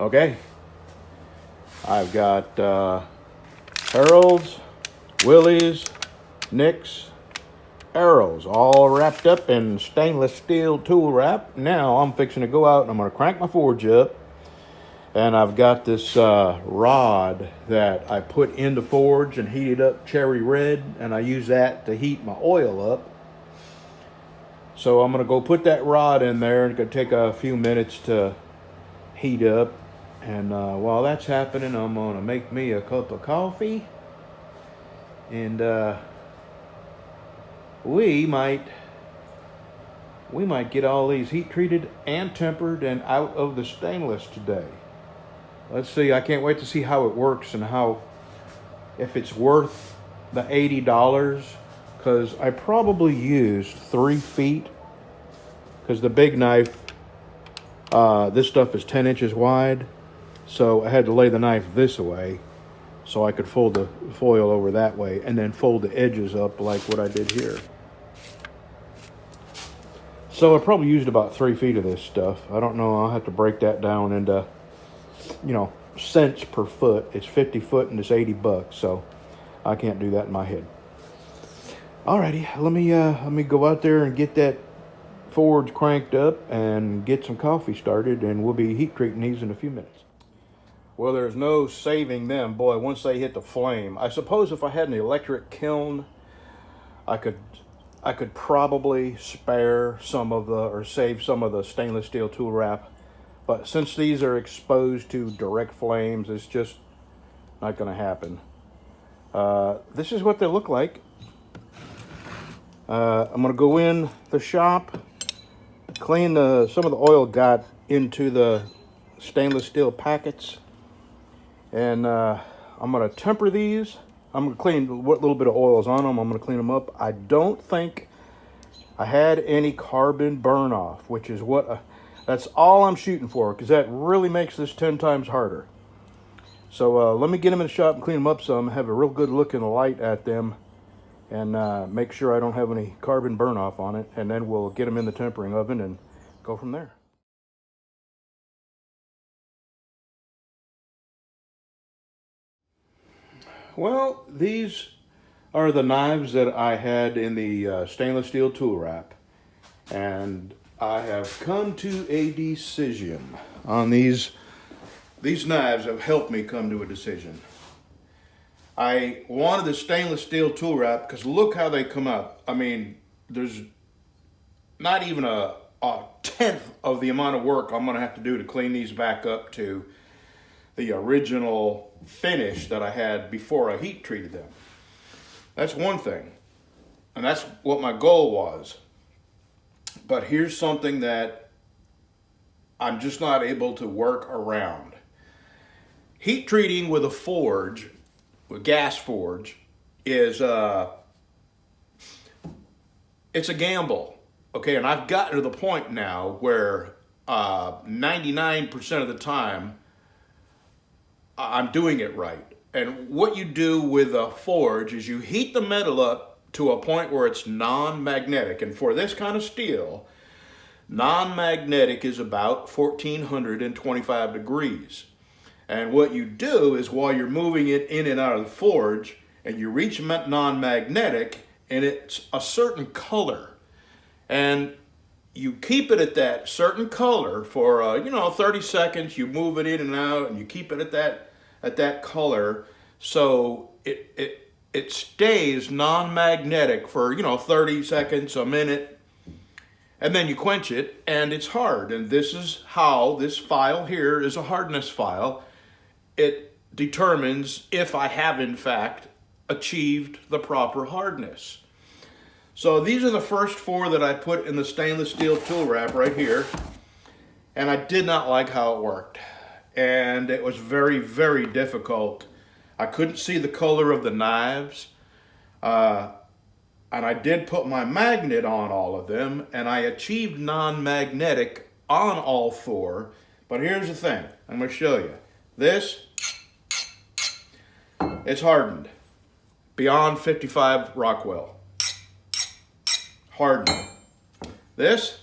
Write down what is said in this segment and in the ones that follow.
Okay, I've got Harold's, Willie's, Nick's, arrows all wrapped up in stainless steel tool wrap. Now I'm fixing to go out and I'm going to crank my forge up. And I've got this rod that I put in the forge and heated up cherry red, and I use that to heat my oil up. So I'm going to go put that rod in there, and it's going to take a few minutes to heat up. And while that's happening, I'm going to make me a cup of coffee. And we might get all these heat treated and tempered and out of the stainless today. Let's see, I can't wait to see how it works and if it's worth the $80, because I probably used 3 feet, because the big knife, this stuff is 10 inches wide, so I had to lay the knife this way so I could fold the foil over that way and then fold the edges up like what I did here. So I probably used about 3 feet of this stuff. I don't know, I'll have to break that down into cents per foot. It's 50 foot and it's $80, so I can't do that in my head. Alrighty, let me go out there and get that forge cranked up and get some coffee started, and we'll be heat treating these in a few minutes. Well, there's no saving them, boy, once they hit the flame. I suppose if I had an electric kiln, I could probably spare some of or save some of the stainless steel tool wrap. But since these are exposed to direct flames, it's just not going to happen. This is what they look like. I'm going to go in the shop, clean some of the oil got into the stainless steel packets. And I'm going to temper these. I'm going to clean what little bit of oil is on them. I'm going to clean them up. I don't think I had any carbon burn off, which is what... that's all I'm shooting for, because that really makes this 10 times harder. So let me get them in the shop and clean them up some, have a real good look in the light at them, and make sure I don't have any carbon burn off on it, and then we'll get them in the tempering oven and go from there. Well, these are the knives that I had in the stainless steel tool wrap, and I have come to a decision on these. These knives have helped me come to a decision. I wanted the stainless steel tool wrap because look how they come out. I mean, there's not even a tenth of the amount of work I'm going to have to do to clean these back up to the original finish that I had before I heat treated them. That's one thing, and that's what my goal was. But here's something that I'm just not able to work around. Heat treating with a forge, with gas forge, is it's a gamble. Okay, and I've gotten to the point now where 99% of the time I'm doing it right. And what you do with a forge is you heat the metal up to a point where it's non-magnetic. And for this kind of steel, non-magnetic is about 1425 degrees. And what you do is while you're moving it in and out of the forge, and you reach non-magnetic, and it's a certain color. And you keep it at that certain color for 30 seconds. You move it in and out, and you keep it at that color, so it stays non-magnetic for 30 seconds, a minute, and then you quench it, and it's hard. And this is how this file here is a hardness file. It determines if I have in fact achieved the proper hardness. So these are the first 4 that I put in the stainless steel tool wrap right here, and I did not like how it worked. And it was very, very difficult. I couldn't see the color of the knives. And I did put my magnet on all of them, and I achieved non-magnetic on all 4. But here's the thing. I'm going to show you. This, it's hardened. Beyond 55 Rockwell. Hardened. This,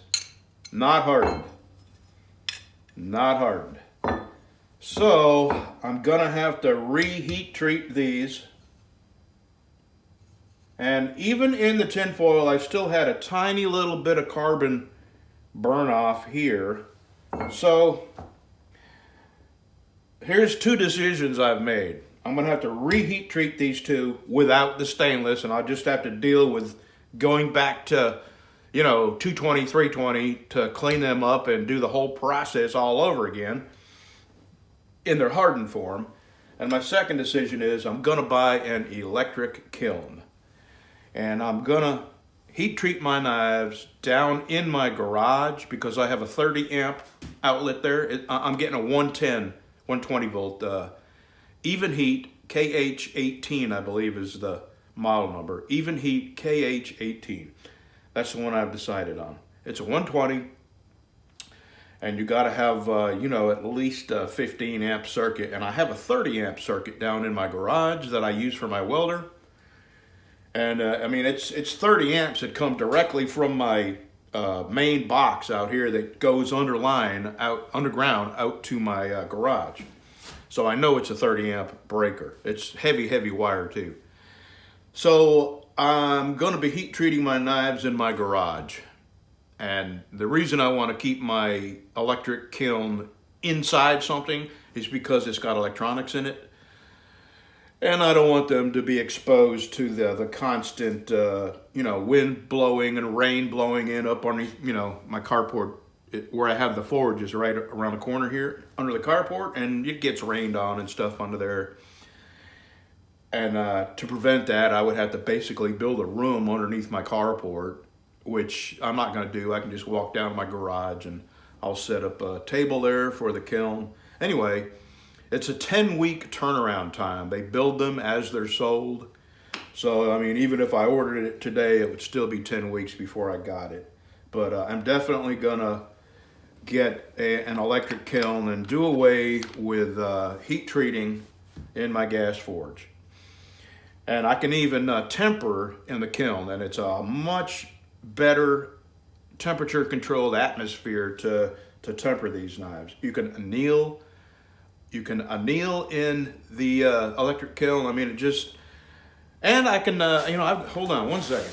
not hardened. Not hardened. So I'm gonna have to reheat treat these. And even in the tin foil, I still had a tiny little bit of carbon burn off here. So here's two decisions I've made. I'm gonna have to reheat treat these two without the stainless, and I'll just have to deal with going back to, 220, 320 to clean them up and do the whole process all over again in their hardened form. And my second decision is I'm gonna buy an electric kiln. And I'm gonna heat treat my knives down in my garage because I have a 30 amp outlet there. I'm getting a 110, 120 volt even heat KH18, I believe is the model number. Even heat KH18. That's the one I've decided on. It's a 120, and you got to have at least a 15 amp circuit. And I have a 30 amp circuit down in my garage that I use for my welder. And it's 30 amps that come directly from my main box out here that goes underground out to my garage. So I know it's a 30 amp breaker. It's heavy wire too. So I'm going to be heat treating my knives in my garage. And the reason I want to keep my electric kiln inside something is because it's got electronics in it. And I don't want them to be exposed to the constant, wind blowing and rain blowing in up underneath, my carport, where I have the forges right around the corner here under the carport, and it gets rained on and stuff under there. And to prevent that, I would have to basically build a room underneath my carport, which I'm not going to do. I can just walk down to my garage and I'll set up a table there for the kiln. Anyway, it's a 10-week turnaround time. They build them as they're sold. So, even if I ordered it today, it would still be 10 weeks before I got it. But I'm definitely going to get an electric kiln and do away with heat treating in my gas forge. And I can even temper in the kiln, and it's a much better temperature controlled atmosphere to temper these knives. You can anneal in the electric kiln. And I can, hold on one second.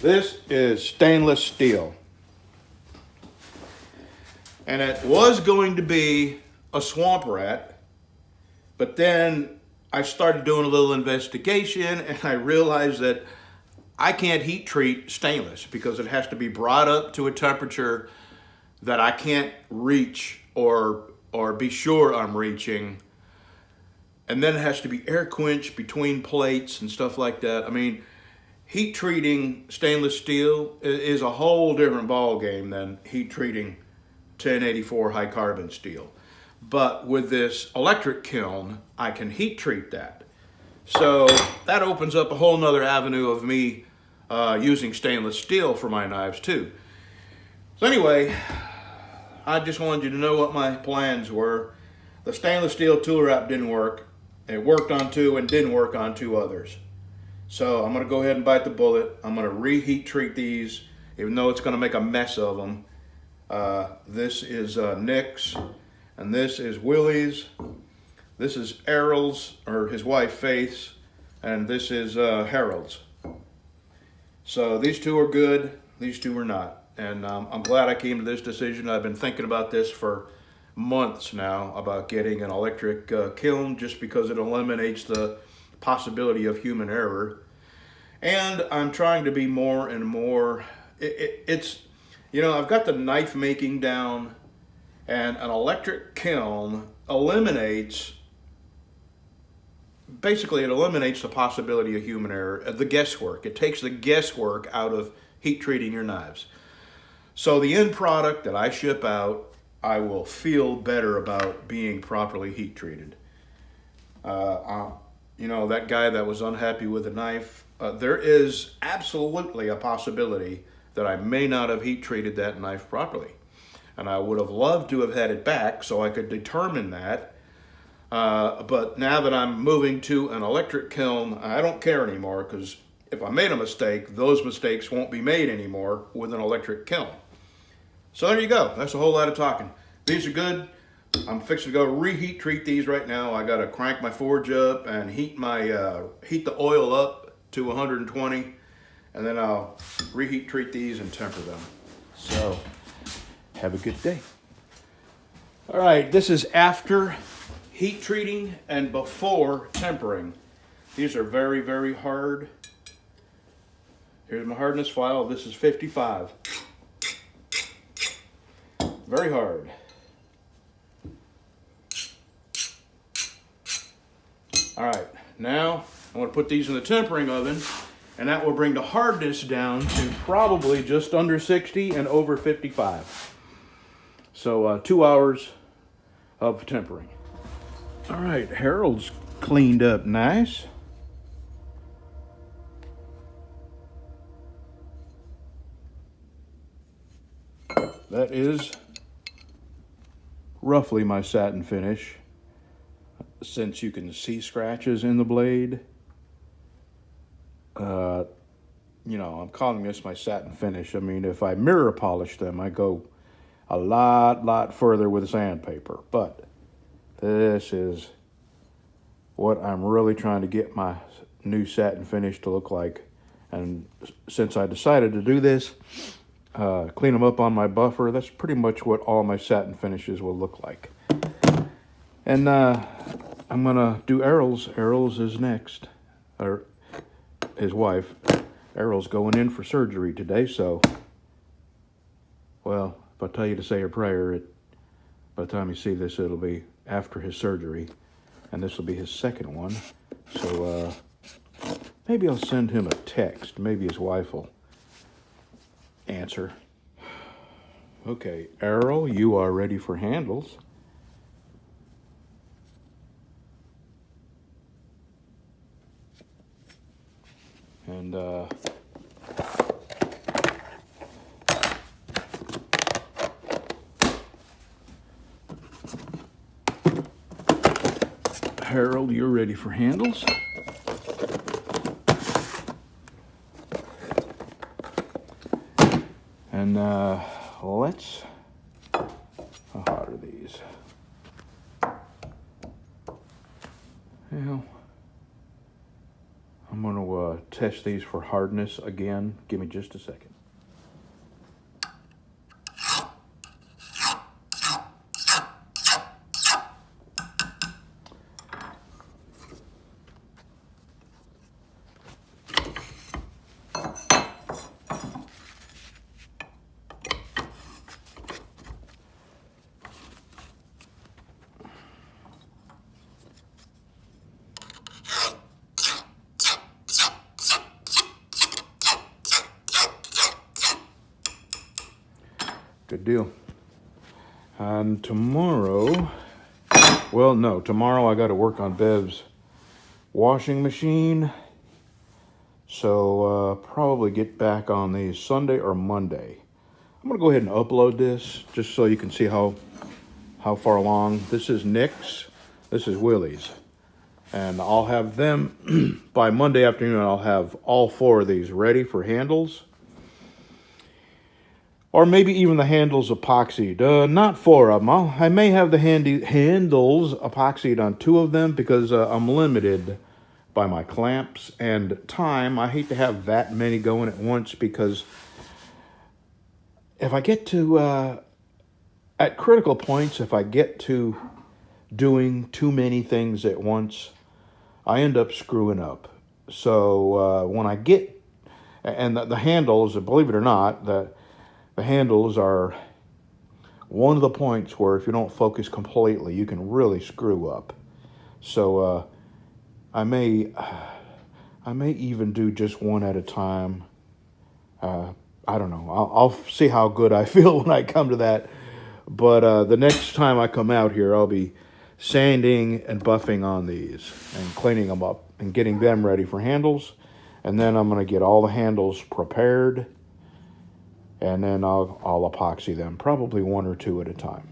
This is stainless steel. And it was going to be a swamp rat, but then I started doing a little investigation and I realized that I can't heat treat stainless because it has to be brought up to a temperature that I can't reach or be sure I'm reaching. And then it has to be air quenched between plates and stuff like that. Heat treating stainless steel is a whole different ball game than heat treating 1084 high carbon steel. But with this electric kiln, I can heat treat that. So that opens up a whole nother avenue of me using stainless steel for my knives too. So anyway, I just wanted you to know what my plans were. The stainless steel tool wrap didn't work. It worked on two and didn't work on two others. So I'm gonna go ahead and bite the bullet. I'm gonna reheat treat these, even though it's gonna make a mess of them. This is Nick's, and this is Willie's. This is Errol's, or his wife Faith's, and this is Harold's. So these two are good, these two are not. And I'm glad I came to this decision. I've been thinking about this for months now, about getting an electric kiln, just because it eliminates the possibility of human error. And I'm trying to be more and more, I've got the knife making down, and an electric kiln eliminates the possibility of human error, the guesswork. It takes the guesswork out of heat treating your knives. So the end product that I ship out, I will feel better about being properly heat treated. That guy that was unhappy with the knife, there is absolutely a possibility that I may not have heat treated that knife properly. And I would have loved to have had it back so I could determine that. But now that I'm moving to an electric kiln, I don't care anymore, because if I made a mistake, those mistakes won't be made anymore with an electric kiln. So there you go. That's a whole lot of talking. These are good. I'm fixing to go reheat treat these right now. I got to crank my forge up and heat the oil up to 120, and then I'll reheat treat these and temper them. So have a good day. All right, this is after heat treating and before tempering. These are very, very hard. Here's my hardness file. This is 55. Very hard. All right, now I'm going to put these in the tempering oven, and that will bring the hardness down to probably just under 60 and over 55. So 2 hours of tempering. All right, Harold's cleaned up nice. That is roughly my satin finish. Since you can see scratches in the blade, you know, I'm calling this my satin finish. I mean, if I mirror polish them, I go a lot further with sandpaper. But this is what I'm really trying to get my new satin finish to look like. And since I decided to do this, clean them up on my buffer, that's pretty much what all my satin finishes will look like. And I'm gonna do Errol's. Errol's is next, or his wife. Errol's going in for surgery today, so, well, if I tell you to say a prayer, by the time you see this, it'll be after his surgery, and this will be his second one. So maybe I'll send him a text. Maybe his wife will answer. Okay, Errol, you are ready for handles. And Harold, you're ready for handles. And let's, how hot are these? Well, I'm going to test these for hardness again. Give me just a second. Good deal. And tomorrow, well, no, tomorrow I got to work on Bev's washing machine. So probably get back on these Sunday or Monday. I'm going to go ahead and upload this just so you can see how far along. This is Nick's. This is Willie's. And I'll have them, by Monday afternoon, I'll have all 4 of these ready for handles. Or maybe even the handles epoxied. Not 4 of them. I may have the handles epoxied on 2 of them because I'm limited by my clamps and time. I hate to have that many going at once because if I get to, at critical points, if I get to doing too many things at once, I end up screwing up. So when I get, and the handles, believe it or not, the handles are one of the points where if you don't focus completely, you can really screw up. So I may even do just one at a time. I don't know. I'll see how good I feel when I come to that. But the next time I come out here, I'll be sanding and buffing on these and cleaning them up and getting them ready for handles. And then I'm going to get all the handles prepared. And then I'll epoxy them, probably 1 or 2 at a time.